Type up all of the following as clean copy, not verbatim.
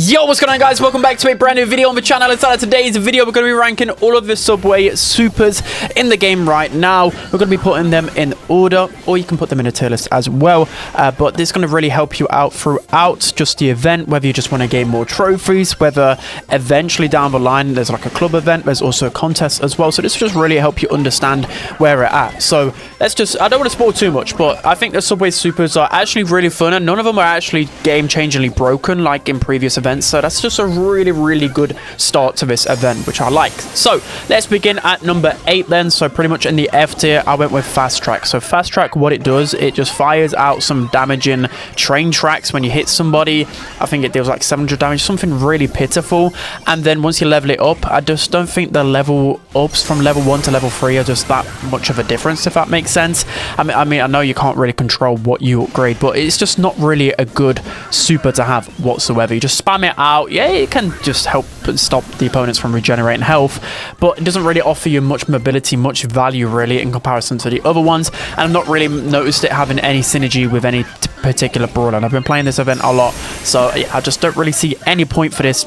Yo, what's going on, guys? Welcome back to a brand new video on the channel. Inside of today's video, we're going to be ranking all of the Subway supers in the game right now. We're going to be putting them in order, or you can put them in a tier list as well. But this is going to really help you out throughout just the event, whether you just want to gain more trophies, whether eventually down the line there's like a club event, there's also a contest as well. So this will just really help you understand where we're at. So let's just, I don't want to spoil too much, but I think the Subway supers are actually really fun, and none of them are actually game-changingly broken like in previous events. So that's just a really good start to this event, which I like. So let's begin at number 8 then. So pretty much in the F tier, I went with Fast Track. So Fast Track, what it does, it just fires out some damaging train tracks when you hit somebody. I think it deals like 700 damage, something really pitiful. And then once you level it up, I just don't think the level ups from level 1 to level 3 are just that much of a difference, if that makes sense. I mean, I know you can't really control what you upgrade, but it's just not really a good super to have whatsoever. You just spam it out. Yeah, it can just help stop the opponents from regenerating health, but it doesn't really offer you much mobility, much value really in comparison to the other ones. And I've not really noticed it having any synergy with any particular brawler, and I've been playing this event a lot, so yeah, I just don't really see any point for this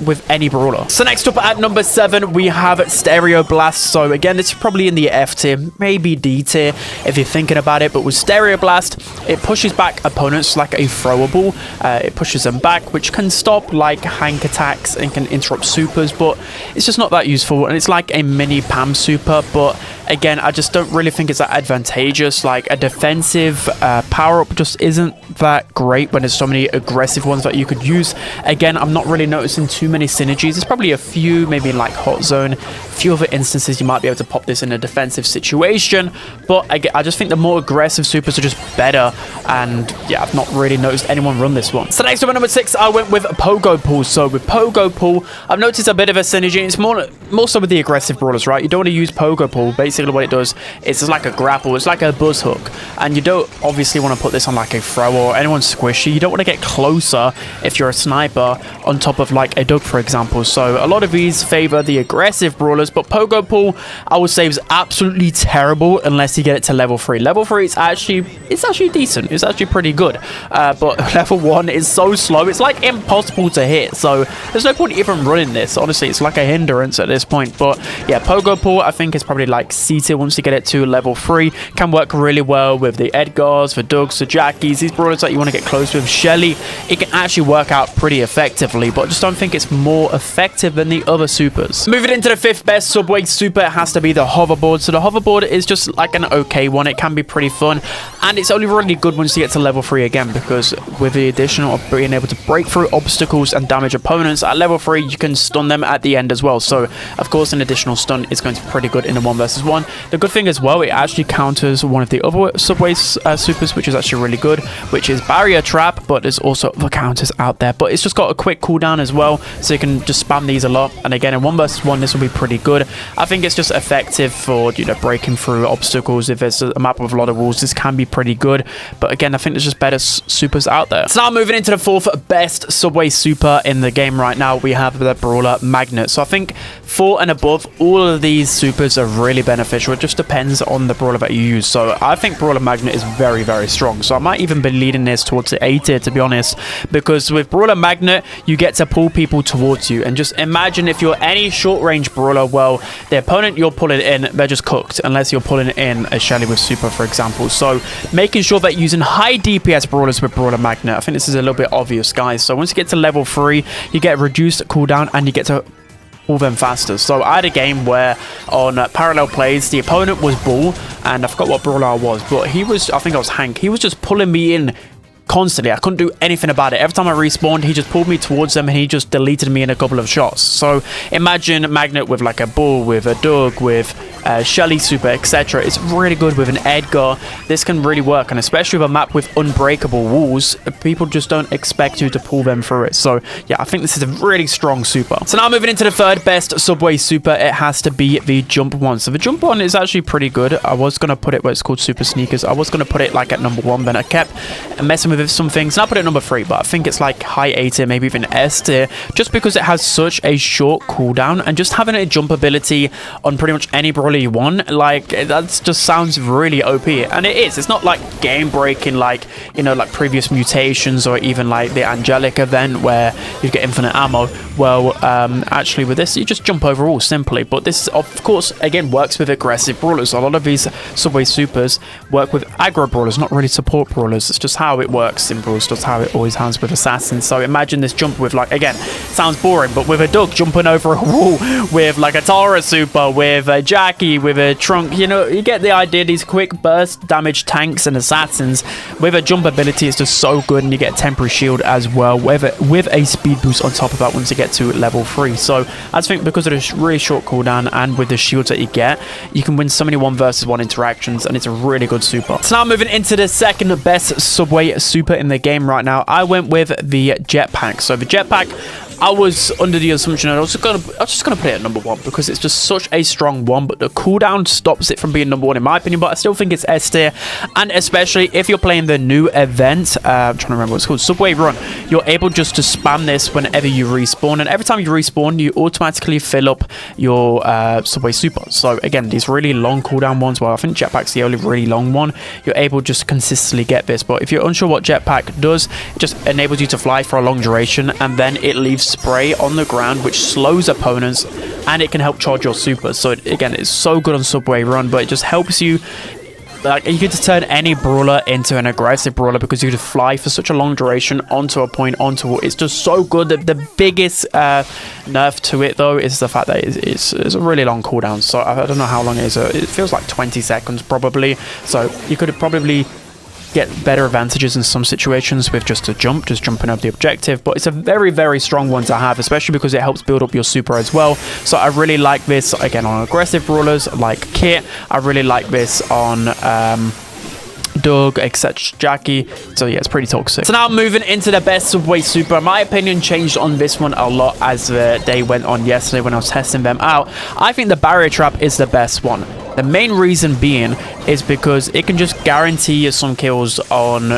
with any brawler. So next up at number 7, we have Stereo Blast. So again, this is probably in the F tier, maybe D tier if you're thinking about it, but with Stereo Blast, it pushes back opponents like a throwable. It pushes them back, which can stop like Hank attacks and can interrupt supers, but it's just not that useful, and it's like a mini Pam super. But again, I just don't really think it's that advantageous. Like a defensive power-up just isn't that great when there's so many aggressive ones that you could use. Again, I'm not really noticing too many synergies. There's probably a few, maybe in like Hot Zone, a few other instances you might be able to pop this in a defensive situation, but I just think the more aggressive supers are just better, and yeah, I've not really noticed anyone run this one. So next up at number 6, I went with Pogo Pool. So with Pogo Pool, I've noticed a bit of a synergy. It's more so with the aggressive brawlers, right? You don't want to use Pogo Pool. Basically what it does is it's like a grapple, it's like a buzz hook, and you don't obviously want to put this on like a throw or anyone squishy. You don't want to get closer if you're a sniper on top of like a Doug, for example. So a lot of these favor the aggressive brawlers, but Pogo Pool I would say is absolutely terrible unless you get it to level 3. Level 3 it's actually decent, it's actually pretty good, but level 1 is so slow, it's like impossible to hit. So there's no point even running this, honestly. It's like a hindrance at this point. But yeah, Pogo Pool I think is probably like C tier once you get it to level 3. Can work really well with the Edgars, the Dougs, the Jackies, these brawlers that you want to get close with. Shelly, it can actually work out pretty effectively, but I just don't think it's more effective than the other supers. Moving into the 5th best Subway super, it has to be the hoverboard. So the hoverboard is just like an okay one. It can be pretty fun, and it's only really good once you get to level 3 again, because with the addition of being able to break through obstacles and damage opponents at level 3, you can stun them at the end as well. So of course an additional stun is going to be pretty good in a 1 versus 1. The good thing as well, it actually counters one of the other Subway supers, which is actually really good, which is Barrier Trap, but there's also other counters out there. But it's just got a quick cooldown as well, so you can just spam these a lot, and again in 1 versus 1 this will be pretty good. I think it's just effective for, you know, breaking through obstacles. If there's a map with a lot of walls, this can be pretty good, but again I think there's just better supers out there. So now moving into the 4th best Subway super in the game right now, we have the Brawler Magnet. So I think 4 and above, all of these supers are really beneficial. It just depends on the brawler that you use. So I think Brawler Magnet is very strong, so I might even be leading this towards the A tier, to be honest, because with Brawler Magnet you get to pull people towards you. And just imagine if you're any short range brawler, well, the opponent you're pulling in, they're just cooked unless you're pulling in a Shelly with super, for example. So making sure that using high DPS brawlers with Brawler Magnet, I think this is a little bit obvious, guys. So once you get to level 3, you get a reduced cooldown and you get to pull them faster. So I had a game where on parallel plays, the opponent was Bull, and I forgot what brawler I was, but he was, I think I was Hank. He was just pulling me in constantly. I couldn't do anything about it. Every time I respawned, he just pulled me towards them and he just deleted me in a couple of shots. So imagine Magnet with like a Bull, with a Doug, with Shelly super, etc. It's really good with an Edgar. This can really work, and especially with a map with unbreakable walls, people just don't expect you to pull them through it. So yeah, I think this is a really strong super. So now moving into the 3rd best Subway super, it has to be the Jump one. So the Jump one is actually pretty good. I was going to put it where it's called Super Sneakers. I was going to put it like at number 1, then I kept messing with some things, and I put it at number 3, but I think it's like high A tier, maybe even S tier, just because it has such a short cooldown, and just having a jump ability on pretty much any brawler you want. Like, that just sounds really OP, and it is. It's not like game breaking, like, you know, like previous mutations or even like the angelic event where you get infinite ammo. Well, actually with this, you just jump over all simply. But this, of course, again works with aggressive brawlers. A lot of these subway supers work with aggro brawlers, not really support brawlers. It's just how it works in Brawl Stars, how it always has with assassins. So imagine this jump with, like, again, sounds boring, but with a Doug jumping over a wall, with like a Tara super, with a Jackie, with a Trunk, you know, you get the idea. These quick burst damage tanks and assassins with a jump ability is just so good, and you get a temporary shield as well with a speed boost on top of that once you get to level 3. So I think because of the really short cooldown and with the shields that you get, you can win so many 1 versus 1 interactions, and it's a really good super. So now moving into the second best subway super in the game right now, I went with the Jetpack. So the Jetpack, I was under the assumption I was just gonna put it at number 1 because it's just such a strong one, but the cooldown stops it from being number 1 in my opinion. But I still think it's S tier, and especially if you're playing the new event, I'm trying to remember what it's called, Subway Run, you're able just to spam this whenever you respawn, and every time you respawn, you automatically fill up your Subway Super. So again, these really long cooldown ones, well, I think Jetpack's the only really long one, you're able just to consistently get this. But if you're unsure what Jetpack does, it just enables you to fly for a long duration, and then it leaves spray on the ground which slows opponents, and it can help charge your supers. So again, it's so good on Subway Run, but it just helps you, like, you could turn any brawler into an aggressive brawler because you could fly for such a long duration onto a point, it's just so good. The biggest nerf to it though is the fact that it's a really long cooldown. So I don't know how long it is. It feels like 20 seconds probably. So you could probably get better advantages in some situations with just jumping over the objective, but it's a very, very strong one to have, especially because it helps build up your super as well. So I really like this again on aggressive brawlers like Kit. I really like this on Doug, etc. Jackie. So yeah, it's pretty toxic. So now moving into the best Subway super. My opinion changed on this one a lot as the day went on yesterday when I was testing them out. I think the barrier trap is the best one. The main reason being is because it can just guarantee you some kills on,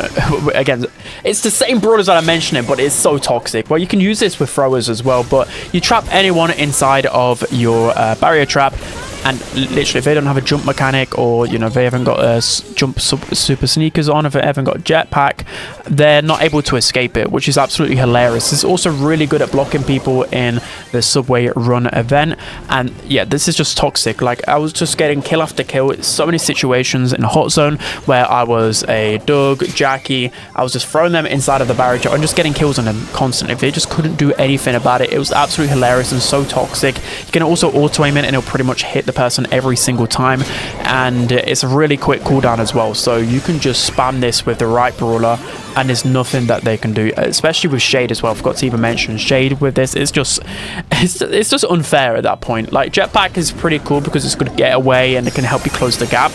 again, it's the same brawlers that I mentioned, but it's so toxic. Well, you can use this with throwers as well, but you trap anyone inside of your barrier trap, and literally if they don't have a jump mechanic, or you know, they haven't got a jump super sneakers on, if they haven't got Jetpack, they're not able to escape it, which is absolutely hilarious. It's also really good at blocking people in the Subway Run event, and yeah, this is just toxic. Like, I was just getting kill after kill. So many situations in a hot zone where I was a Doug, Jackie, I was just throwing them inside of the barrier trap and just getting kills on them constantly. They just couldn't do anything about it. It was absolutely hilarious and so toxic. You can also auto aim it, and it'll pretty much hit the person every single time, and it's a really quick cooldown as well. So you can just spam this with the right brawler, and there's nothing that they can do, especially with Shade as well. I forgot to even mention Shade with this. It's just unfair at that point. Like, Jetpack is pretty cool because it's good to get away and it can help you close the gap,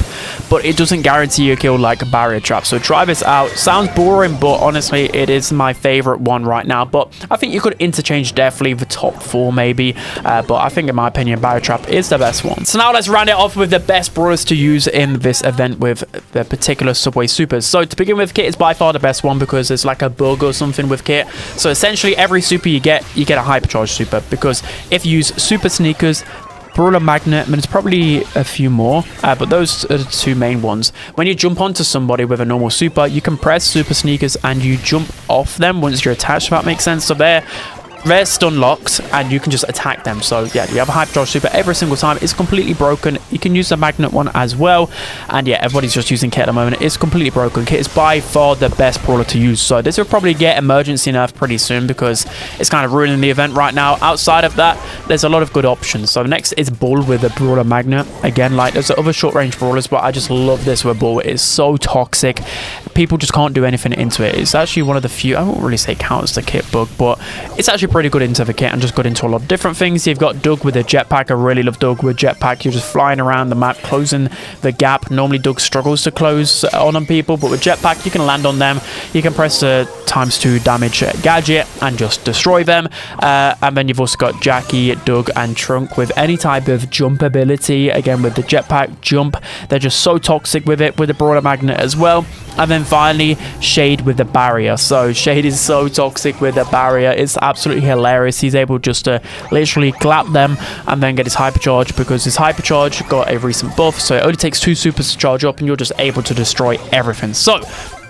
but it doesn't guarantee you a kill like a barrier trap. So try this out. Sounds boring, but honestly it is my favorite one right now. But I think you could interchange definitely the top 4 maybe, but I think in my opinion barrier trap is the best one. So now let's round it off with the best brawlers to use in this event with the particular Subway supers. So to begin with, Kit is by far the best one because there's like a bug or something with Kit. So essentially every super you get a hypercharge super, because if you use super sneakers, Brawler Magnet, and there's probably a few more, but those are the 2 main ones. When you jump onto somebody with a normal super, you can press super sneakers and you jump off them once you're attached, if that makes sense. So they're stun locked and you can just attack them. So yeah, you have a hyperdrive super every single time. It's completely broken. You can use the magnet one as well, and yeah, everybody's just using Kit at the moment. It's completely broken. Kit is by far the best brawler to use, so this will probably get emergency nerf pretty soon because it's kind of ruining the event right now. Outside of that, there's a lot of good options. So next is Bull with the brawler magnet. Again, like, there's other short range brawlers, but I just love this with Bull. It's so toxic. People just can't do anything into it. It's actually one of the few, I won't really say counts the Kit bug, but it's actually pretty good into the Kit and just good into a lot of different things. You've got Doug with a Jetpack. I really love Doug with Jetpack. You're just flying around the map, closing the gap. Normally Doug struggles to close on people, but with Jetpack you can land on them. You can press the ×2 damage gadget and just destroy them. And then you've also got Jackie, Doug, and Trunk with any type of jump ability. Again, with the Jetpack jump, they're just so toxic with it, with the Brawler Magnet as well. And then finally, Shade with the barrier. So Shade is so toxic with the barrier. It's absolutely hilarious. He's able just to literally clap them and then get his hypercharge, because his hypercharge got a recent buff. So it only takes 2 supers to charge up and you're just able to destroy everything. So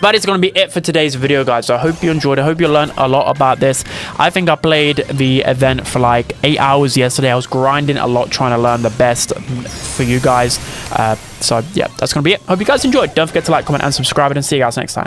that is going to be it for today's video, guys. So I hope you enjoyed. I hope you learned a lot about this. I think I played the event for like 8 hours yesterday. I was grinding a lot trying to learn the best for you guys. So yeah, that's going to be it. Hope you guys enjoyed. Don't forget to like, comment, and subscribe, and see you guys next time.